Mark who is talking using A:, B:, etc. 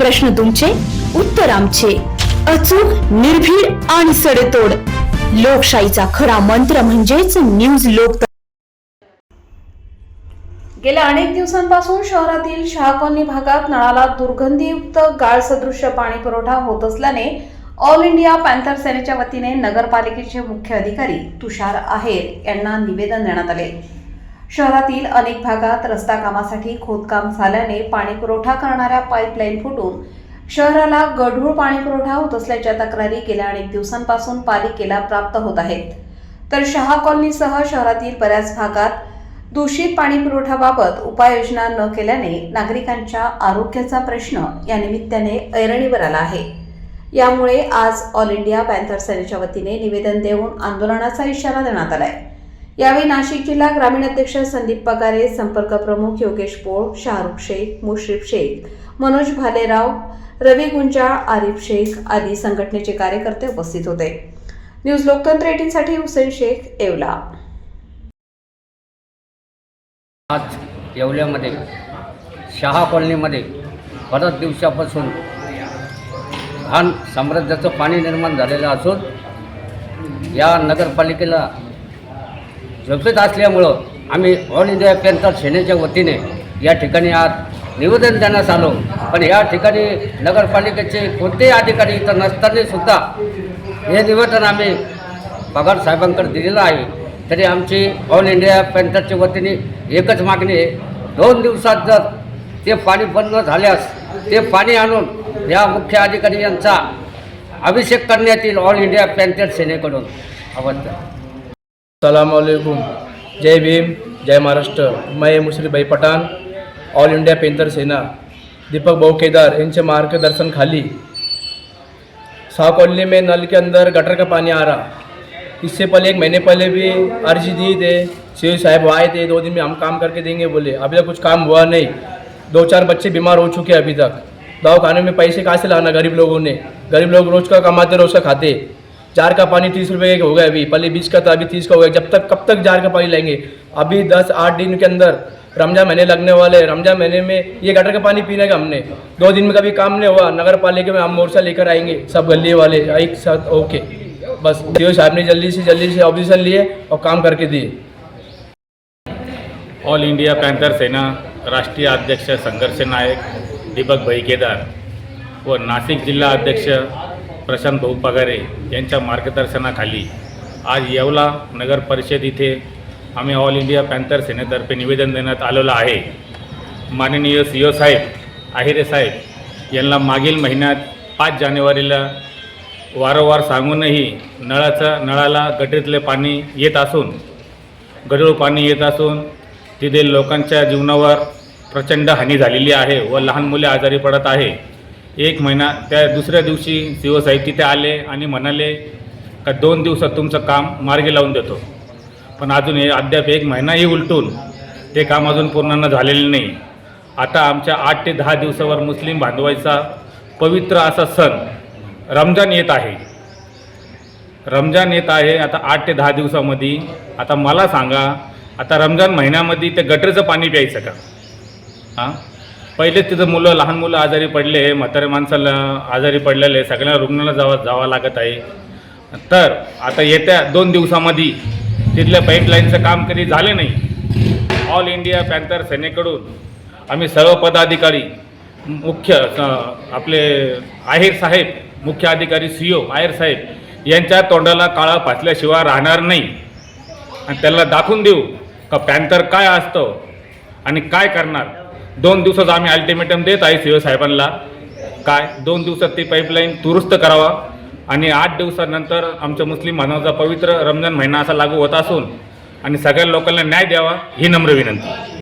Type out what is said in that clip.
A: प्रश्न तुमचे, उत्तर आमचे. अचूक, निर्भीड आणि सडेतोड. लोकशाहीचा खरा मंत्र म्हणजेच न्यूज लोक.
B: गेल्या अनेक दिवसांपासून शहरातील शाह कॉलनी भागात नळाला दुर्गंधीयुक्त गाळ सदृश्य पाणी पुरवठा होत असल्याने ऑल इंडिया पॅन्थर सेनेच्या वतीने नगरपालिकेचे मुख्य अधिकारी तुषार आहेर यांना निवेदन देण्यात आले. शहरातील अनेक भागात रस्ता कामासाठी खोदकाम झाल्याने पाणी पुरवठा करणाऱ्या पाईपलाईन फुटून शहराला गढूळ पाणी पुरवठा होत असल्याच्या तक्रारी गेल्या अनेक दिवसांपासून पालिकेला प्राप्त होत आहेत. तर शाह कॉलनीसह शहरातील बऱ्याच भागात दूषित पाणी पुरवठ्याबाबत उपाययोजना न केल्याने नागरिकांच्या आरोग्याचा प्रश्न या निमित्ताने ऐरणीवर आला आहे. यामुळे आज ऑल इंडिया पॅन्थर सेनेच्या वतीने निवेदन देऊन आंदोलनाचा इशारा देण्यात आलाय. यावेळी नाशिक जिल्हा ग्रामीण अध्यक्ष संदीप पगारे, संपर्क प्रमुख योगेश पोळ, शाहरुख शेख, मुश्रीफ शेख, मनोज भालेराव, रवी गुंजाळ, आरिफ शेख आदी संघटनेचे कार्यकर्ते उपस्थित होते. न्यूज लोकतंत्र 18 साठी हुसेन शेख, येवला.
C: आज येवल्यामध्ये शाह कॉलनीमध्ये बऱ्याच दिवसापासून घाण साम्राज्याचं पाणी निर्माण झालेलं असून या नगरपालिकेला झोपेत असल्यामुळं आम्ही ऑल इंडिया पॅन्थर सेनेच्या वतीने या ठिकाणी आज निवेदन देण्यास आलो. पण या ठिकाणी नगरपालिकेचे कोणतेही अधिकारी इथं नसताना सुद्धा हे निवेदन आम्ही पगार साहेबांकडे दिलेलं आहे. तरी आमची ऑल इंडिया पॅन्थरच्या वतीने एकच मागणी आहे, 2 दिवसात जर ते पाणी बंद झाल्यास ते पाणी आणून या मुख्य अधिकारी यांचा अभिषेक करण्यात येईल ऑल इंडिया पॅन्थर सेनेकडून.
D: अस्सलामुअलैकुम, जय भीम, जय महाराष्ट्र. मैं मुश्रीफ भाई पठान, ऑल इंडिया पॅन्थर सेना, दीपक भाऊ केदार इनके मार्गदर्शन खाली शाह कॉलोनी में नल के अंदर गटर का पानी आ रहा. इससे पहले 1 महीने पहले भी अर्जी दी थे, सीओ साहब आए थे, 2 दिन में हम काम करके देंगे बोले. अभी तक कुछ काम हुआ नहीं. 2-4 बच्चे बीमार हो चुके हैं. अभी तक दवाखाने में पैसे कहाँ से लाना गरीब लोगों ने. गरीब लोग रोज़ का कमाते, रोज़ का खाते. जार का पानी 30 रुपये का हो गया, अभी पहले 20 का था, अभी 30 का हो गया. कब तक जार का पानी लाएंगे. अभी 10-8 दिन के अंदर रमजान महीने लगने वाले. रमजान महीने में ये गटर का पानी पीने का हमने 2 दिन में कभी काम नहीं हुआ. नगर पालिका में हम मोर्चा लेकर आएंगे, सब गली वाले एक साथ. ओके, बस सीओ साहब ने जल्दी से ऑब्जेक्शन लिए और काम करके दिए.
E: ऑल इंडिया पॅन्थर सेना राष्ट्रीय अध्यक्ष संघर्ष नायक दीपक भाई केदार व नाशिक जिल्हा अध्यक्ष प्रशांत भाऊ पगारे यांच्या मार्गदर्शनाखाली आज येवला नगर परिषद इथे आम्ही ऑल इंडिया पॅन्थर सेनेतर्फे निवेदन देण्यात आलेलं आहे. माननीय सीओ साहेब आहेरे साहेब यांना मागील महिन्यात 5 जानेवारीला वारंवार सांगूनही नळाला गटरीतले पाणी येत असून, गढूळ पाणी येत असून तिथे लोकांच्या जीवनावर प्रचंड हानी झालेली आहे व लहान मुले आजारी पडत आहे. 1 महिना त्या दुसऱ्या दिवशी सीओ साहेब तिथे आले आणि म्हणाले का 2 दिवसात तुमचं काम मार्गी लावून देतो. पण अजून हे अद्याप 1 महिनाही उलटून ते काम अजून पूर्ण न झालेले नाही. आता आमच्या 8 ते 10 दिवसावर मुस्लिम बांधवांचा पवित्र असा सण रमजान येत आहे. आता 8 ते 10 दिवसामध्ये. आता मला सांगा, आता रमजान महिन्यामध्ये ते गटरचं पाणी प्यायचं का? हां, पहिलेच तिथं लहान मुलं आजारी पडले, म्हातारे माणसाला आजारी पडलेले, सगळ्या रुग्णाला जावं लागत आहे. तर आता येत्या 2 दिवसामध्ये तिथल्या पाईपलाईनचं काम कधी झाले नाही. ऑल इंडिया पॅन्थर सेनेकडून आम्ही सर्व पदाधिकारी, मुख्य आपले आहेर साहेब, मुख्य अधिकारी सीओ आहेर साहेब यांच्या तोंडाला काळा फासल्याशिवाय राहणार नाही. आणि त्याला दाखवून देऊ का पॅन्थर काय असतं आणि काय करणार. 2 दिवसात आम्ही अल्टिमेटम देत आहे सीओ साहेबांना. काय 2 दिवसात ती पाईपलाईन दुरुस्त करावा आणि 8 दिवसानंतर आमच्या मुस्लिम बांधवांचा पवित्र रमजान महिना असा लागू होत असून आणि सगळ्या लोकांना न्याय द्यावा ही नम्र विनंती.